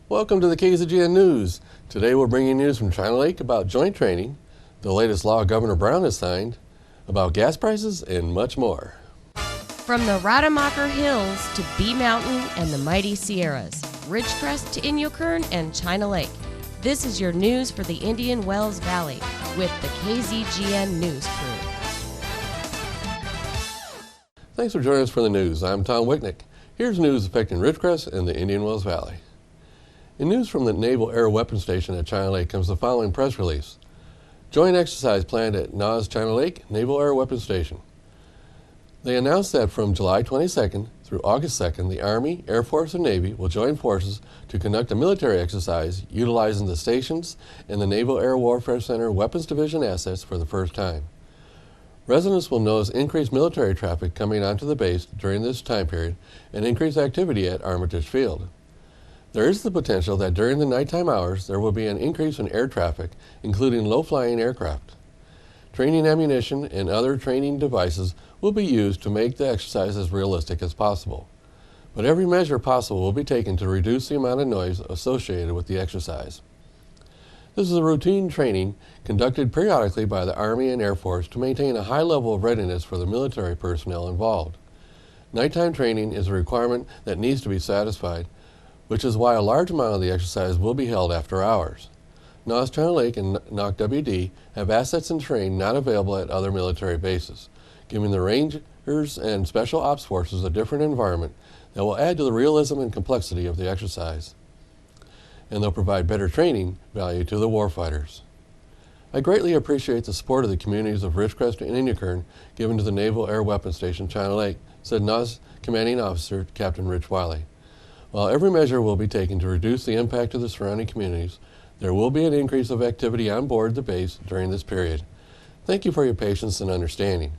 Welcome to the KZGN News. Today we're bringing news from China Lake about joint training, the latest law Governor Brown has signed, about gas prices, and much more. From the Rademacher Hills to Bee Mountain and the mighty Sierras, Ridgecrest to Inyokern and China Lake, this is your news for the Indian Wells Valley with the KZGN News crew. Thanks for joining us for the news. I'm Tom Wicknick. Here's news affecting Ridgecrest and the Indian Wells Valley. In news from the Naval Air Weapons Station at China Lake comes the following press release. Joint exercise planned at NAS China Lake Naval Air Weapons Station. They announced that from July 22nd through August 2nd, the Army, Air Force, and Navy will join forces to conduct a military exercise utilizing the stations and the Naval Air Warfare Center Weapons Division assets for the first time. Residents will notice increased military traffic coming onto the base during this time period and increased activity at Armitage Field. There is the potential that during the nighttime hours there will be an increase in air traffic, including low-flying aircraft. Training ammunition and other training devices will be used to make the exercise as realistic as possible. But every measure possible will be taken to reduce the amount of noise associated with the exercise. This is a routine training conducted periodically by the Army and Air Force to maintain a high level of readiness for the military personnel involved. Nighttime training is a requirement that needs to be satisfied, which is why a large amount of the exercise will be held after hours. NAS China Lake and NOC-WD have assets and terrain not available at other military bases, giving the Rangers and Special Ops Forces a different environment that will add to the realism and complexity of the exercise. And they'll provide better training value to the warfighters. I greatly appreciate the support of the communities of Ridgecrest and Inyokern given to the Naval Air Weapons Station China Lake, said NAS Commanding Officer Captain Rich Wiley. While every measure will be taken to reduce the impact of the surrounding communities, there will be an increase of activity on board the base during this period. Thank you for your patience and understanding.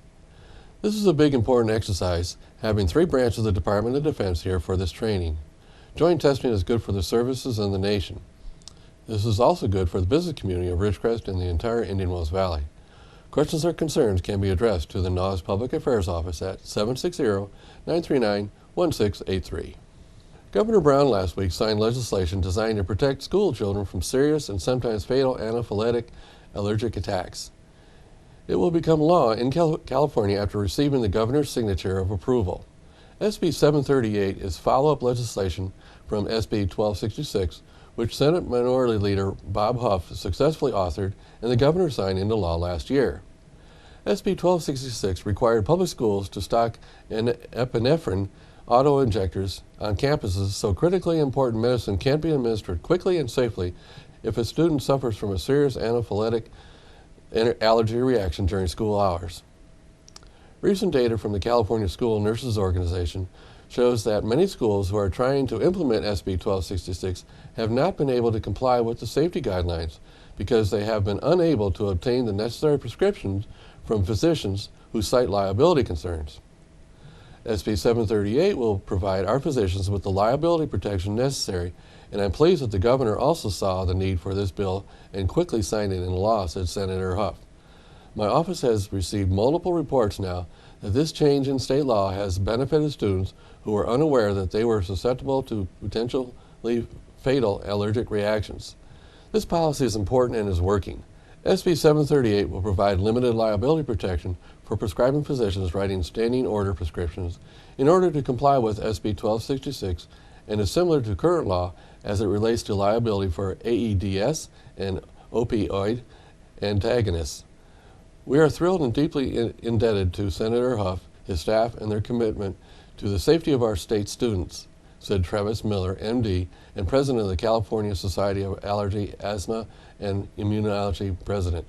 This is a big important exercise, having 3 branches of the Department of Defense here for this training. Joint testing is good for the services and the nation. This is also good for the business community of Ridgecrest and the entire Indian Wells Valley. Questions or concerns can be addressed to the NAS Public Affairs Office at 760-939-1683. Governor Brown last week signed legislation designed to protect school children from serious and sometimes fatal anaphylactic allergic attacks. It will become law in California after receiving the governor's signature of approval. SB 738 is follow-up legislation from SB 1266, which Senate Minority Leader Bob Huff successfully authored and the governor signed into law last year. SB 1266 required public schools to stock epinephrine auto-injectors on campuses so critically important medicine can't be administered quickly and safely if a student suffers from a serious anaphylactic allergy reaction during school hours. Recent data from the California School Nurses Organization shows that many schools who are trying to implement SB 1266 have not been able to comply with the safety guidelines because they have been unable to obtain the necessary prescriptions from physicians who cite liability concerns. SB 738 will provide our physicians with the liability protection necessary, and I'm pleased that the governor also saw the need for this bill and quickly signed it into law, said Senator Huff. My office has received multiple reports now that this change in state law has benefited students who were unaware that they were susceptible to potentially fatal allergic reactions. This policy is important and is working. SB 738 will provide limited liability protection for prescribing physicians writing standing order prescriptions in order to comply with SB 1266 and is similar to current law as it relates to liability for AEDs and opioid antagonists. We are thrilled and deeply indebted to Senator Huff, his staff, and their commitment to the safety of our state students, said Travis Miller, MD, and President of the California Society of Allergy, Asthma, and Immunology President.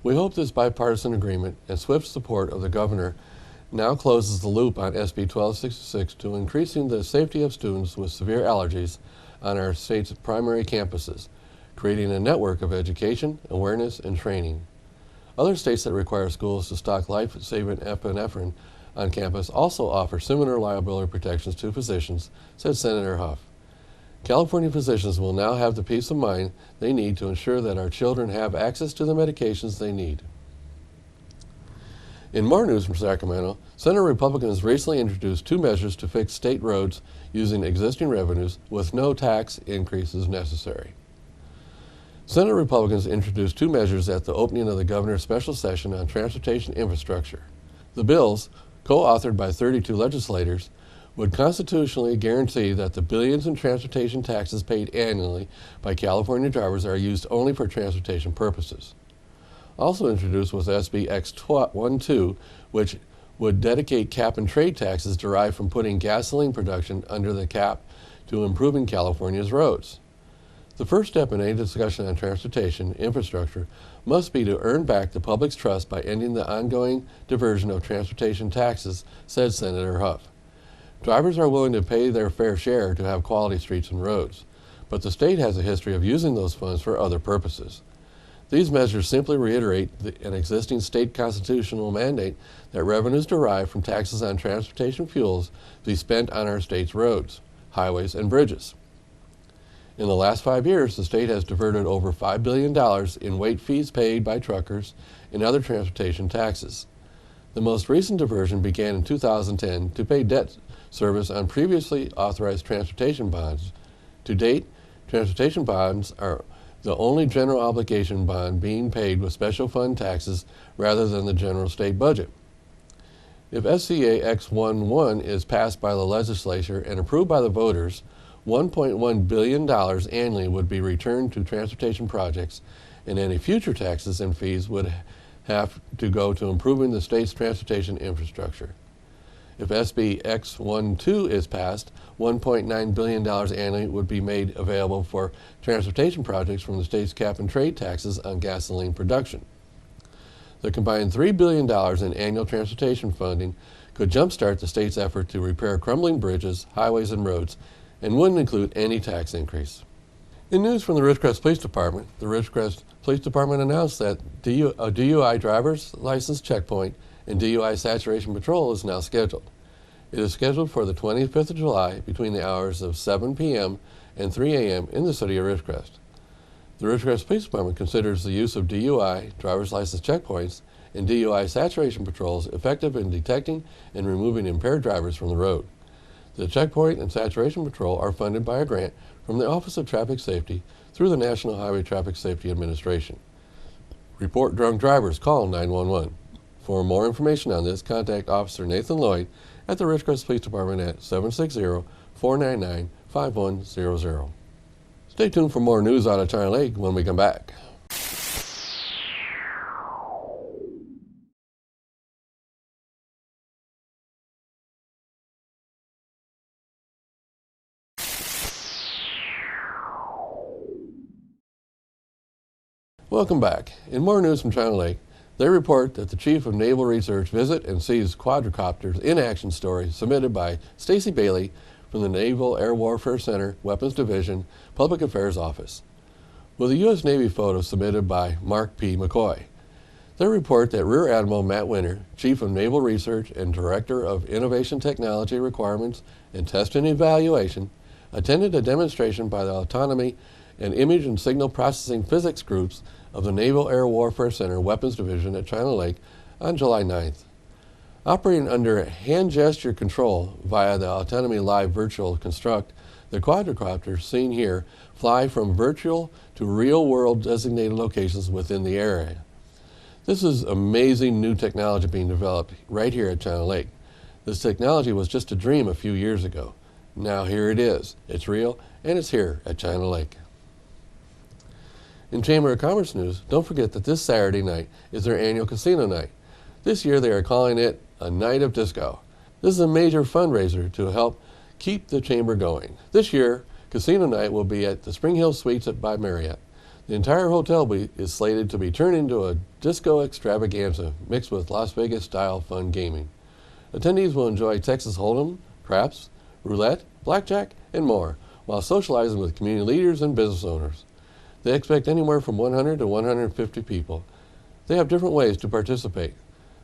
We hope this bipartisan agreement and swift support of the governor now closes the loop on SB 1266 to increasing the safety of students with severe allergies on our state's primary campuses, creating a network of education, awareness, and training. Other states that require schools to stock life-saving epinephrine on campus also offer similar liability protections to physicians, said Senator Huff. California physicians will now have the peace of mind they need to ensure that our children have access to the medications they need. In more news from Sacramento, Senate Republicans recently introduced 2 measures to fix state roads using existing revenues with no tax increases necessary. Senate Republicans introduced 2 measures at the opening of the governor's special session on transportation infrastructure. The bills, co-authored by 32 legislators, would constitutionally guarantee that the billions in transportation taxes paid annually by California drivers are used only for transportation purposes. Also introduced was SB X12, which would dedicate cap and trade taxes derived from putting gasoline production under the cap to improving California's roads. The first step in any discussion on transportation infrastructure must be to earn back the public's trust by ending the ongoing diversion of transportation taxes, said Senator Huff. Drivers are willing to pay their fair share to have quality streets and roads, but the state has a history of using those funds for other purposes. These measures simply reiterate an existing state constitutional mandate that revenues derived from taxes on transportation fuels be spent on our state's roads, highways, and bridges. In the last 5 years, the state has diverted over $5 billion in weight fees paid by truckers and other transportation taxes. The most recent diversion began in 2010 to pay debt service on previously authorized transportation bonds. To date, transportation bonds are the only general obligation bond being paid with special fund taxes rather than the general state budget. If SCA X11 is passed by the legislature and approved by the voters, $1.1 billion annually would be returned to transportation projects, and any future taxes and fees would have to go to improving the state's transportation infrastructure. If SB X12 is passed, $1.9 billion annually would be made available for transportation projects from the state's cap and trade taxes on gasoline production. The combined $3 billion in annual transportation funding could jumpstart the state's effort to repair crumbling bridges, highways, and roads, and wouldn't include any tax increase. In news from the Ridgecrest Police Department, the Ridgecrest Police Department announced that a DUI driver's license checkpoint and DUI saturation patrol is now scheduled. It is scheduled for the 25th of July between the hours of 7 p.m. and 3 a.m. in the city of Ridgecrest. The Ridgecrest Police Department considers the use of DUI, driver's license checkpoints, and DUI saturation patrols effective in detecting and removing impaired drivers from the road. The checkpoint and saturation patrol are funded by a grant from the Office of Traffic Safety through the National Highway Traffic Safety Administration. Report drunk drivers, call 911. For more information on this, contact Officer Nathan Lloyd at the Ridgecrest Police Department at 760-499-5100. Stay tuned for more news out of China Lake when we come back. Welcome back. In more news from China Lake, they report that the Chief of Naval Research visit and sees quadricopters in action story submitted by Stacy Bailey from the Naval Air Warfare Center, Weapons Division, Public Affairs Office, with a U.S. Navy photo submitted by Mark P. McCoy. They report that Rear Admiral Matt Winter, Chief of Naval Research and Director of Innovation Technology Requirements and Test and Evaluation, attended a demonstration by the Autonomy and Image and Signal Processing Physics groups of the Naval Air Warfare Center Weapons Division at China Lake on July 9th. Operating under hand gesture control via the Autonomy Live Virtual Construct, the quadricopters seen here fly from virtual to real-world designated locations within the area. This is amazing new technology being developed right here at China Lake. This technology was just a dream a few years ago. Now here it is. It's real, and it's here at China Lake. In Chamber of Commerce news, don't forget that this Saturday night is their annual casino night. This year they are calling it a night of disco. This is a major fundraiser to help keep the Chamber going. This year, casino night will be at the Spring Hill Suites by Marriott. The entire hotel is slated to be turned into a disco extravaganza mixed with Las Vegas-style fun gaming. Attendees will enjoy Texas Hold'em, craps, roulette, blackjack, and more, while socializing with community leaders and business owners. They expect anywhere from 100 to 150 people. They have different ways to participate.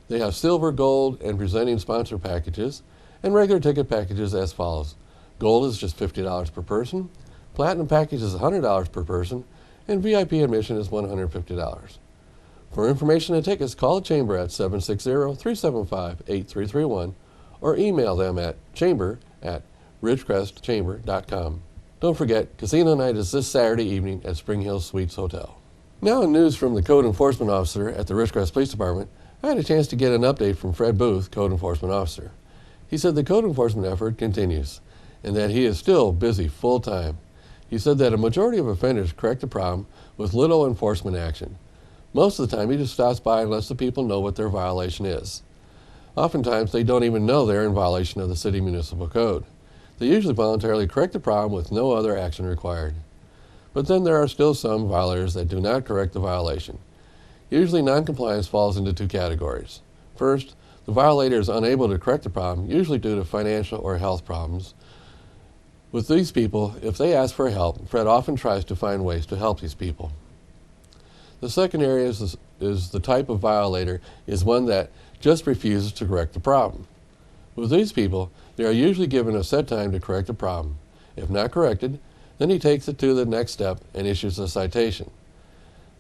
They have silver, gold, and presenting sponsor packages, and regular ticket packages as follows. Gold is just $50 per person, platinum package is $100 per person, and VIP admission is $150. For information and tickets, call the Chamber at 760-375-8331 or email them at chamber@ridgecrestchamber.com. Don't forget, Casino Night is this Saturday evening at Spring Hill Suites Hotel. Now in news from the Code Enforcement Officer at the Ridgecrest Police Department, I had a chance to get an update from Fred Booth, Code Enforcement Officer. He said the code enforcement effort continues and that he is still busy full-time. He said that a majority of offenders correct the problem with little enforcement action. Most of the time he just stops by and lets the people know what their violation is. Oftentimes they don't even know they're in violation of the city municipal code. They usually voluntarily correct the problem with no other action required. But then there are still some violators that do not correct the violation. Usually noncompliance falls into two categories. First, the violator is unable to correct the problem, usually due to financial or health problems. With these people, if they ask for help, Fred often tries to find ways to help these people. The second area is the type of violator is one that just refuses to correct the problem. With these people, they are usually given a set time to correct the problem. If not corrected, then he takes it to the next step and issues a citation.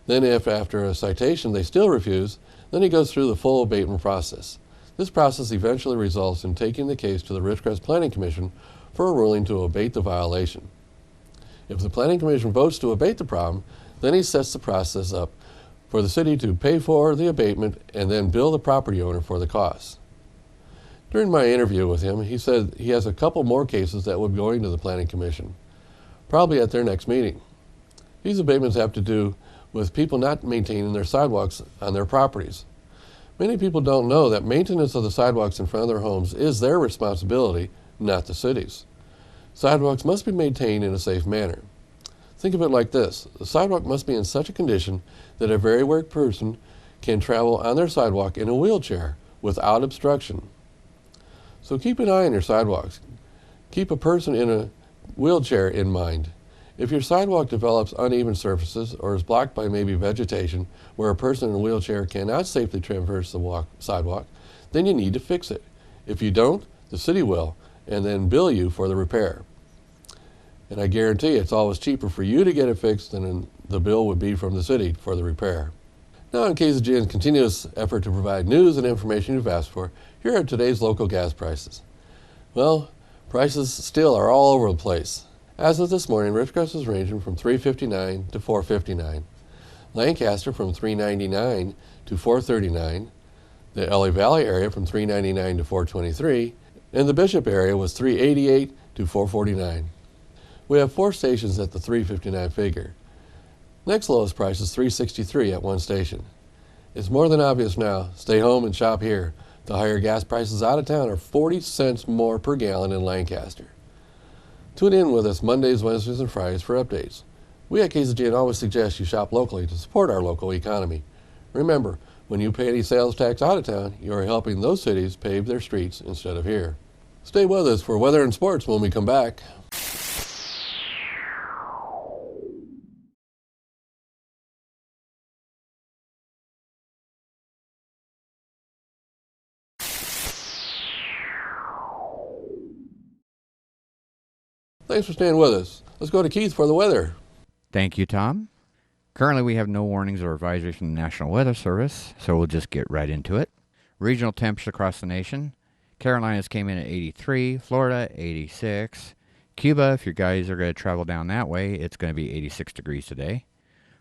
Then if after a citation they still refuse, then he goes through the full abatement process. This process eventually results in taking the case to the Ridgecrest Planning Commission for a ruling to abate the violation. If the Planning Commission votes to abate the problem, then he sets the process up for the city to pay for the abatement and then bill the property owner for the costs. During my interview with him, he said he has a couple more cases that will be going to the Planning Commission, probably at their next meeting. These abatements have to do with people not maintaining their sidewalks on their properties. Many people don't know that maintenance of the sidewalks in front of their homes is their responsibility, not the city's. Sidewalks must be maintained in a safe manner. Think of it like this. The sidewalk must be in such a condition that a very weak person can travel on their sidewalk in a wheelchair without obstruction. So keep an eye on your sidewalks. Keep a person in a wheelchair in mind. If your sidewalk develops uneven surfaces or is blocked by maybe vegetation where a person in a wheelchair cannot safely traverse the sidewalk, then you need to fix it. If you don't, the city will, and then bill you for the repair. And I guarantee it's always cheaper for you to get it fixed than the bill would be from the city for the repair. Now in KZGN's continuous effort to provide news and information you've asked for, here are today's local gas prices. Well, prices still are all over the place. As of this morning, Ridgecrest is ranging from $3.59 to $4.59. Lancaster from $3.99 to $4.39. The LA Valley area from $3.99 to $4.23. And the Bishop area was $3.88 to $4.49. We have 4 stations at the $3.59 figure. Next lowest price is $3.63 at one station. It's more than obvious now. Stay home and shop here. The higher gas prices out of town are 40 cents more per gallon in Lancaster. Tune in with us Mondays, Wednesdays, and Fridays for updates. We at KZGN always suggest you shop locally to support our local economy. Remember, when you pay any sales tax out of town, you are helping those cities pave their streets instead of here. Stay with us for weather and sports when we come back. Thanks for staying with us. Let's go to Keith for the weather. Thank you, Tom. Currently, we have no warnings or advisories from the National Weather Service, so we'll just get right into it. Regional temps across the nation. Carolinas came in at 83, Florida 86. Cuba, if your guys are going to travel down that way, it's going to be 86 degrees today.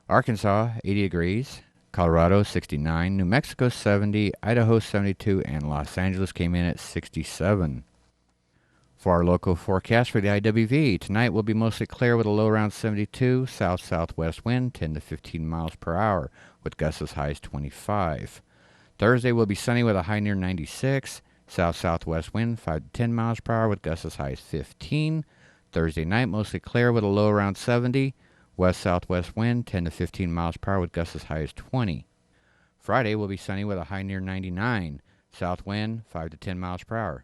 Arkansas, 80 degrees. Colorado, 69. New Mexico, 70. Idaho, 72. And Los Angeles came in at 67. For our local forecast for the IWV, tonight will be mostly clear with a low around 72, south-southwest wind 10 to 15 miles per hour, with gusts as high as 25. Thursday will be sunny with a high near 96, south-southwest wind 5 to 10 miles per hour, with gusts as high as 15. Thursday night mostly clear with a low around 70, west-southwest wind 10 to 15 miles per hour, with gusts as high as 20. Friday will be sunny with a high near 99, south wind 5 to 10 miles per hour.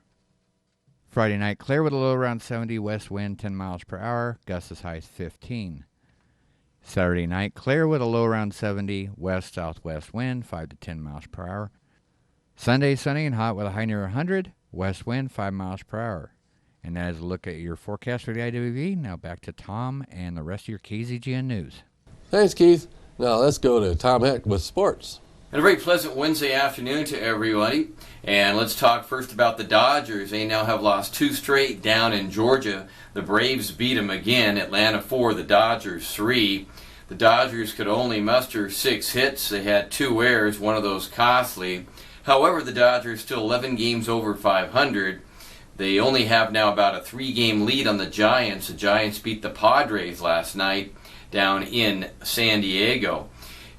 Friday night, clear with a low around 70, west wind 10 miles per hour, gusts as high as 15. Saturday night, clear with a low around 70, west-southwest wind 5 to 10 miles per hour. Sunday, sunny and hot with a high near 100, west wind 5 miles per hour. And that is a look at your forecast for the IWV. Now back to Tom and the rest of your KZGN news. Thanks, Keith. Now let's go to Tom Heck with sports. And a very pleasant Wednesday afternoon to everybody. And let's talk first about the Dodgers. They now have lost 2 straight down in Georgia. The Braves beat them again. Atlanta 4, the Dodgers 3. The Dodgers could only muster 6 hits. They had 2 errors, one of those costly. However, the Dodgers still 11 games over 500. They only have now about a 3-game lead on the Giants. The Giants beat the Padres last night down in San Diego.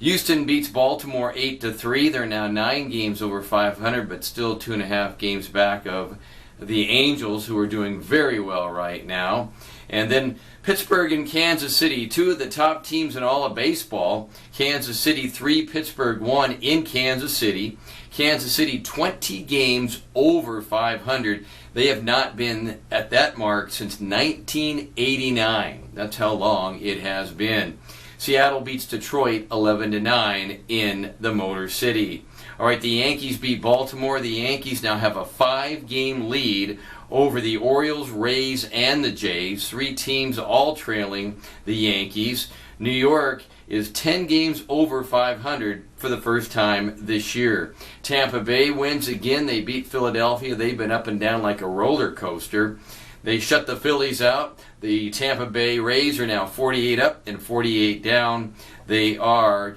Houston beats Baltimore 8-3. They're now 9 games over 500, but still 2.5 games back of the Angels, who are doing very well right now. And then Pittsburgh and Kansas City, 2 of the top teams in all of baseball. Kansas City 3, Pittsburgh 1 in Kansas City. Kansas City 20 games over 500. They have not been at that mark since 1989. That's how long it has been. Seattle beats Detroit 11-9 in the Motor City. All right, the Yankees beat Baltimore. The Yankees now have a 5-game lead over the Orioles, Rays, and the Jays. 3 teams all trailing the Yankees. New York is 10 games over 500 for the first time this year. Tampa Bay wins again. They beat Philadelphia. They've been up and down like a roller coaster. They shut the Phillies out. The Tampa Bay Rays are now 48 up and 48 down. They are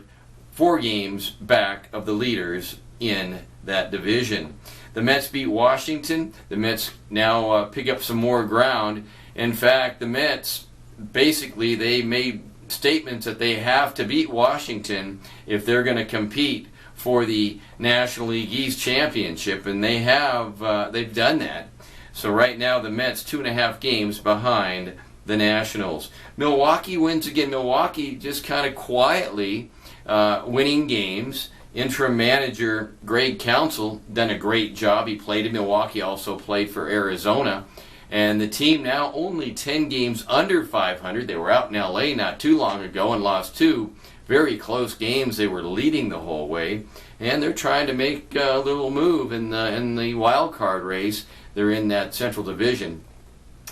4 games back of the leaders in that division. The Mets beat Washington. The Mets now pick up some more ground. In fact, the Mets, basically, they made statements that they have to beat Washington if they're going to compete for the National League East Championship, and they have. They've done that. So right now the Mets 2.5 games behind the Nationals. Milwaukee wins again. Milwaukee just kind of quietly winning games. Interim manager Greg Counsell done a great job. He played in Milwaukee, also played for Arizona. And the team now only 10 games under 500. They were out in LA not too long ago and lost 2 very close games. They were leading the whole way. And they're trying to make a little move in the wild card race. They're in that Central Division.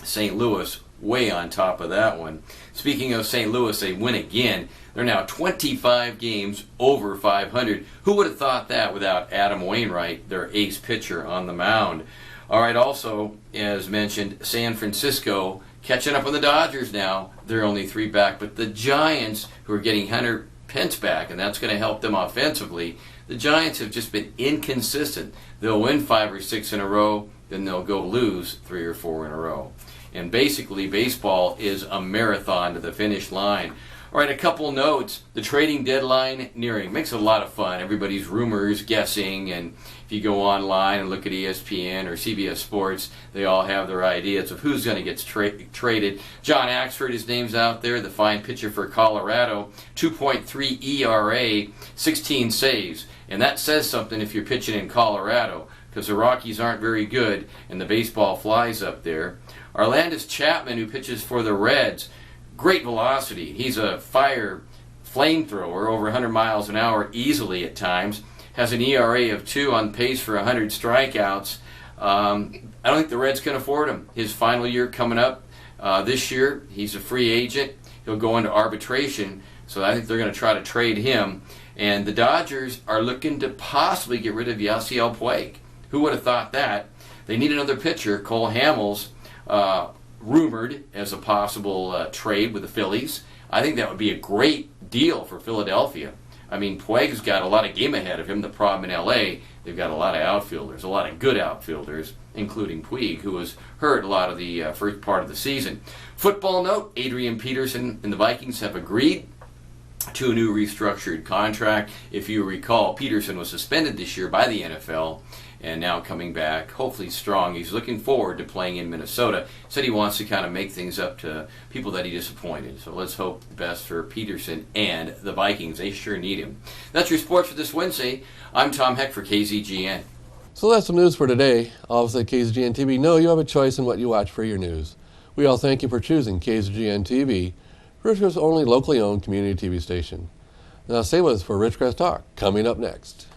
St. Louis way on top of that one. Speaking of St. Louis, they win again. They're now 25 games over 500. Who would have thought that without Adam Wainwright, their ace pitcher on the mound? All right, also, as mentioned, San Francisco catching up on the Dodgers now. They're only 3 back, but the Giants, who are getting Hunter Pence back, and that's going to help them offensively, the Giants have just been inconsistent. They'll win 5 or 6 in a row, then they'll go lose 3 or 4 in a row. And basically, baseball is a marathon to the finish line. All right, a couple notes. The trading deadline nearing makes it a lot of fun. Everybody's rumors, guessing, and if you go online and look at ESPN or CBS Sports, they all have their ideas of who's going to get traded. John Axford, his name's out there, the fine pitcher for Colorado, 2.3 ERA, 16 saves. And that says something if you're pitching in Colorado, because the Rockies aren't very good and the baseball flies up there. Arlandis Chapman, who pitches for the Reds, great velocity. He's a flamethrower, over 100 miles an hour easily at times. Has an ERA of 2, on pace for 100 strikeouts. I don't think the Reds can afford him. His final year coming up this year. He's a free agent. He'll go into arbitration, so I think they're going to try to trade him. And the Dodgers are looking to possibly get rid of Yasiel Puig. Who would have thought that? They need another pitcher. Cole Hamels, rumored as a possible trade with the Phillies. I think that would be a great deal for Philadelphia. I mean, Puig's got a lot of game ahead of him. The problem in LA, they've got a lot of outfielders, a lot of good outfielders, including Puig, who was hurt a lot of the first part of the season. Football note, Adrian Peterson and the Vikings have agreed to a new restructured contract. If you recall, Peterson was suspended this year by the NFL and now coming back, hopefully strong. He's looking forward to playing in Minnesota. Said he wants to kind of make things up to people that he disappointed. So let's hope the best for Peterson and the Vikings. They sure need him. That's your sports for this Wednesday. I'm Tom Heck for KZGN. So that's some news for today. All of us at KZGN-TV know you have a choice in what you watch for your news. We all thank you for choosing KZGN-TV, Ridgecrest's only locally owned community TV station. Now stay with us for Ridgecrest Talk, coming up next.